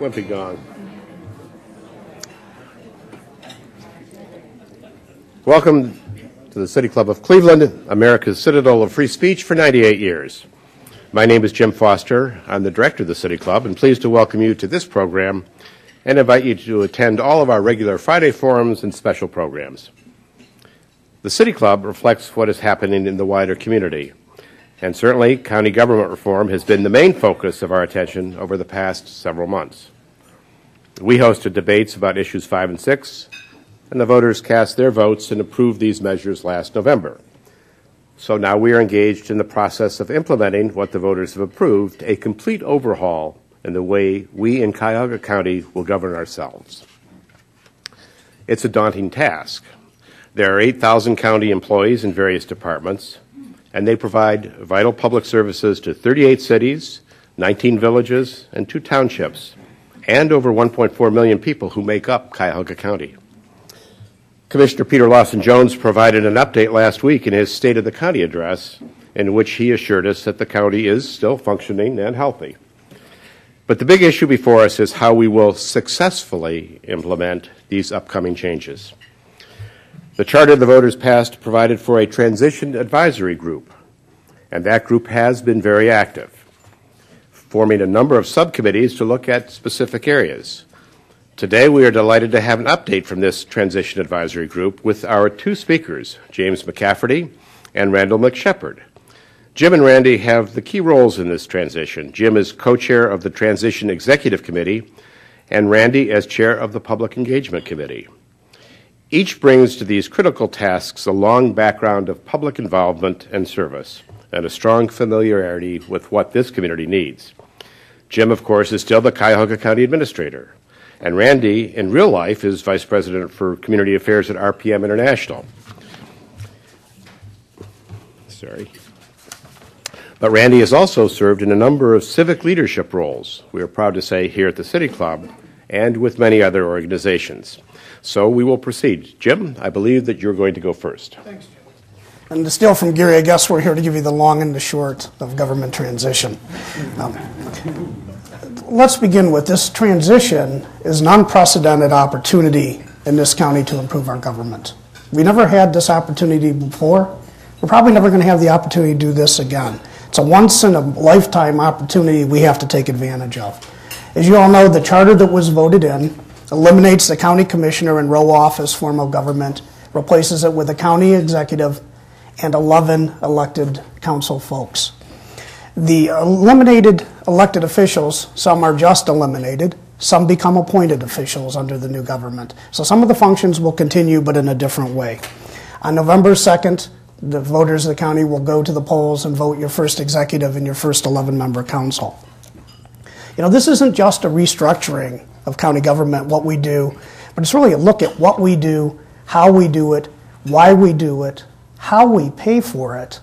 wimpy gong. Welcome to the City Club of Cleveland, America's citadel of free speech for 98 years. My name is Jim Foster. I'm the director of the City Club and pleased to welcome you to this program and invite you to attend all of our regular Friday forums and special programs. The City Club reflects what is happening in the wider community, and certainly county government reform has been the main focus of our attention over the past several months. We hosted debates about issues 5 and 6, and the voters cast their votes and approved these measures last November. So now we are engaged in the process of implementing what the voters have approved, a complete overhaul in the way we in Cuyahoga County will govern ourselves. It's a daunting task. There are 8,000 county employees in various departments, and they provide vital public services to 38 cities, 19 villages, and 2 townships, and over 1.4 million people who make up Cuyahoga County. Commissioner Peter Lawson-Jones provided an update last week in his State of the County address, in which he assured us that the county is still functioning and healthy. But the big issue before us is how we will successfully implement these upcoming changes. The charter the voters passed provided for a transition advisory group, and that group has been very active, forming a number of subcommittees to look at specific areas. Today, we are delighted to have an update from this transition advisory group with our 2 speakers, James McCafferty and Randell McShepard. Jim and Randy have the key roles in this transition. Jim is co-chair of the Transition Executive Committee, and Randy as chair of the Public Engagement Committee. Each brings to these critical tasks a long background of public involvement and service, and a strong familiarity with what this community needs. Jim, of course, is still the Cuyahoga County Administrator, and Randy, in real life, is Vice President for Community Affairs at RPM International. But Randy has also served in a number of civic leadership roles, we are proud to say, here at the City Club and with many other organizations. So we will proceed. Jim, I believe that you're going to go first. Thanks, Jim. And to steal from Gary, I guess we're here to give you the long and the short of government transition. Let's begin with this. Transition is an unprecedented opportunity in this county to improve our government. We never had this opportunity before. We're probably never going to have the opportunity to do this again. It's a once-in-a-lifetime opportunity we have to take advantage of. As you all know, the charter that was voted in eliminates the county commissioner and row office form of government, replaces it with a county executive and 11 elected council folks. The eliminated elected officials, some are just eliminated, some become appointed officials under the new government. So some of the functions will continue, but in a different way. On November 2nd, the voters of the county will go to the polls and vote your first executive and your first 11-member council. You know, this isn't just a restructuring of county government, what we do, but it's really a look at what we do, how we do it, why we do it, how we pay for it,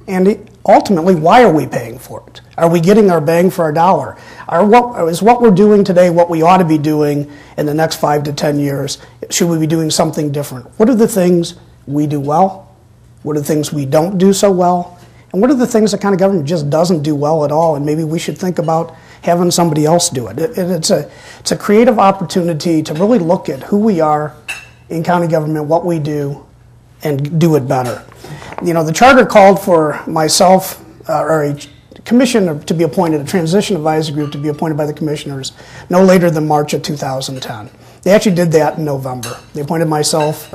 and ultimately, why are we paying for it? Are we getting our bang for our dollar? Is what we're doing today what we ought to be doing in the next 5 to 10 years? Should we be doing something different? What are the things we do well? What are the things we don't do so well? And what are the things that county government just doesn't do well at all, and maybe we should think about having somebody else do it. It's a creative opportunity to really look at who we are in county government, what we do, and do it better. You know, the charter called for myself, or a commission to be appointed, a transition advisory group to be appointed by the commissioners no later than March of 2010. They actually did that in November. They appointed myself,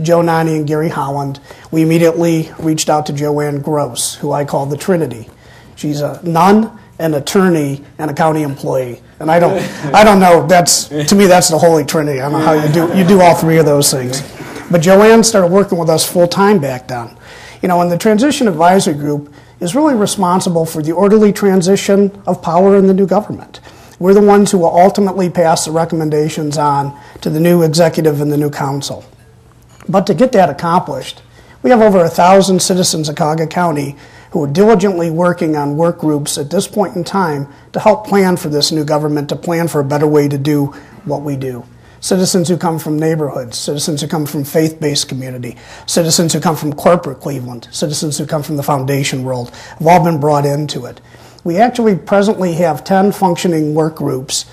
Joe Nani, and Gary Holland. We immediately reached out to Joanne Gross, who I call the Trinity. She's a nun, an attorney, and a county employee. And I don't know, to me that's the Holy Trinity. I don't know how you do all 3 of those things. But Joanne started working with us full-time back then. You know, and the Transition Advisory Group is really responsible for the orderly transition of power in the new government. We're the ones who will ultimately pass the recommendations on to the new executive and the new council. But to get that accomplished, we have over 1,000 citizens of Cuyahoga County who are diligently working on work groups at this point in time to help plan for this new government, to plan for a better way to do what we do. Citizens who come from neighborhoods, citizens who come from faith-based community, citizens who come from corporate Cleveland, citizens who come from the foundation world have all been brought into it. We actually presently have 10 functioning work groups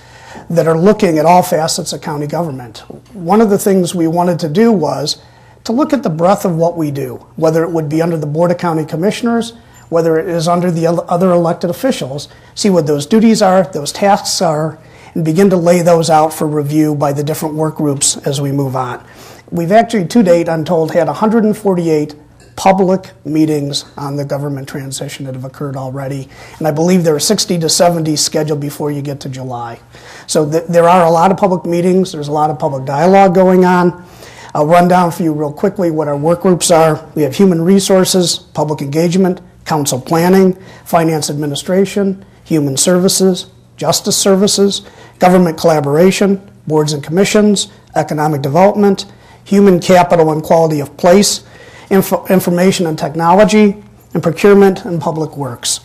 that are looking at all facets of county government. One of the things we wanted to do was to look at the breadth of what we do, whether it would be under the Board of County Commissioners, whether it is under the other elected officials, see what those duties are, those tasks are, and begin to lay those out for review by the different work groups as we move on. We've actually, to date, I'm told, had 148 public meetings on the government transition that have occurred already, and I believe there are 60 to 70 scheduled before you get to July. So there are a lot of public meetings, there's a lot of public dialogue going on. I'll run down for you real quickly what our work groups are. We have human resources, public engagement, council planning, finance administration, human services, justice services, government collaboration, boards and commissions, economic development, human capital and quality of place, information and technology, and procurement and public works.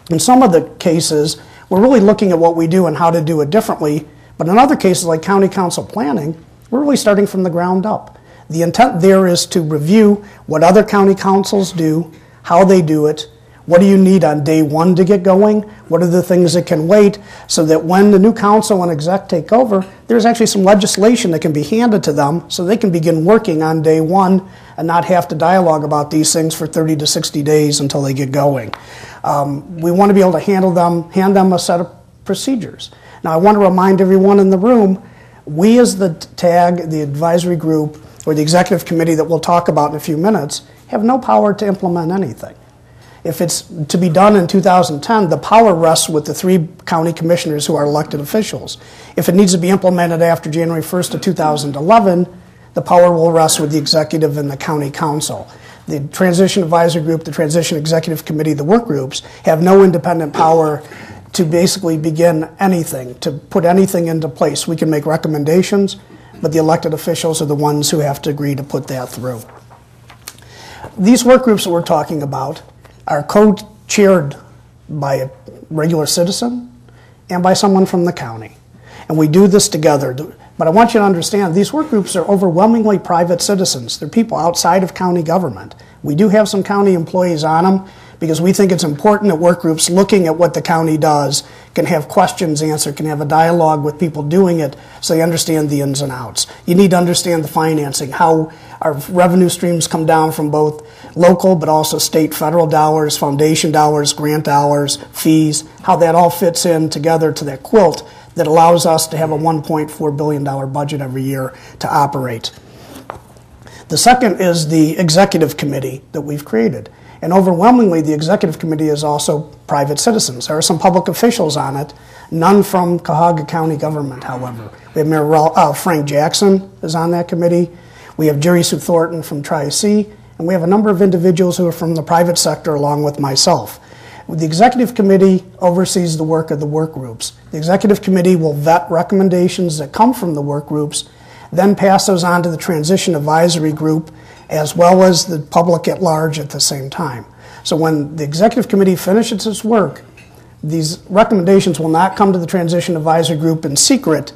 In some of the cases, we're really looking at what we do and how to do it differently, but in other cases like county council planning, we're really starting from the ground up. The intent there is to review what other county councils do, how they do it, what do you need on day one to get going, what are the things that can wait, so that when the new council and exec take over, there's actually some legislation that can be handed to them so they can begin working on day one and not have to dialogue about these things for 30 to 60 days until they get going. We want to be able to hand them a set of procedures. Now I want to remind everyone in the room, we as the TAG, the advisory group, or the executive committee that we'll talk about in a few minutes, have no power to implement anything. If it's to be done in 2010, the power rests with the 3 county commissioners who are elected officials. If it needs to be implemented after January 1st of 2011, the power will rest with the executive and the county council. The Transition Advisory Group, the Transition Executive Committee, the work groups have no independent power to basically begin anything, to put anything into place. We can make recommendations, but the elected officials are the ones who have to agree to put that through. These work groups that we're talking about are co-chaired by a regular citizen and by someone from the county. And we do this together. But I want you to understand, these work groups are overwhelmingly private citizens. They're people outside of county government. We do have some county employees on them because we think it's important that work groups looking at what the county does can have questions answered, can have a dialogue with people doing it so they understand the ins and outs. You need to understand the financing, how our revenue streams come down from both local but also state, federal dollars, foundation dollars, grant dollars, fees, how that all fits in together to that quilt that allows us to have a $1.4 billion budget every year to operate. The second is the executive committee that we've created. And overwhelmingly, the executive committee is also private citizens. There are some public officials on it, none from Cuyahoga County government, however. We have Mayor Frank Jackson is on that committee. We have Jerry Sue Thornton from Tri-C, and we have a number of individuals who are from the private sector along with myself. The executive committee oversees the work of the work groups. The executive committee will vet recommendations that come from the work groups, then pass those on to the transition advisory group as well as the public at large at the same time. So when the executive committee finishes its work, these recommendations will not come to the transition advisory group in secret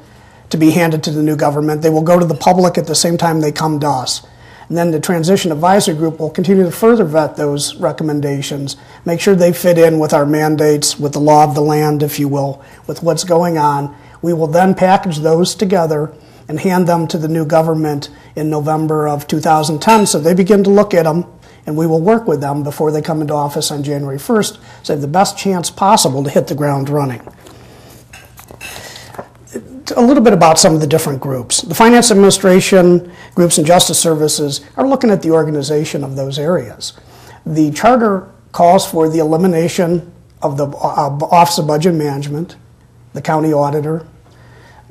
to be handed to the new government. They will go to the public at the same time they come to us. And then the transition advisory group will continue to further vet those recommendations, make sure they fit in with our mandates, with the law of the land, if you will, with what's going on. We will then package those together and hand them to the new government in November of 2010 so they begin to look at them, and we will work with them before they come into office on January 1st so they have the best chance possible to hit the ground running. A little bit about some of the different groups. The finance administration groups and justice services are looking at the organization of those areas. The charter calls for the elimination of the Office of Budget Management, the county auditor,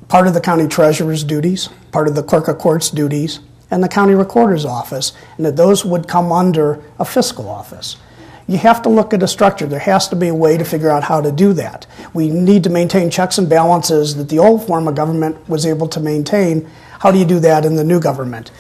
part of the county treasurer's duties, part of the clerk of court's duties, and the county recorder's office, and that those would come under a fiscal office. You have to look at a structure. There has to be a way to figure out how to do that. We need to maintain checks and balances that the old form of government was able to maintain. How do you do that in the new government?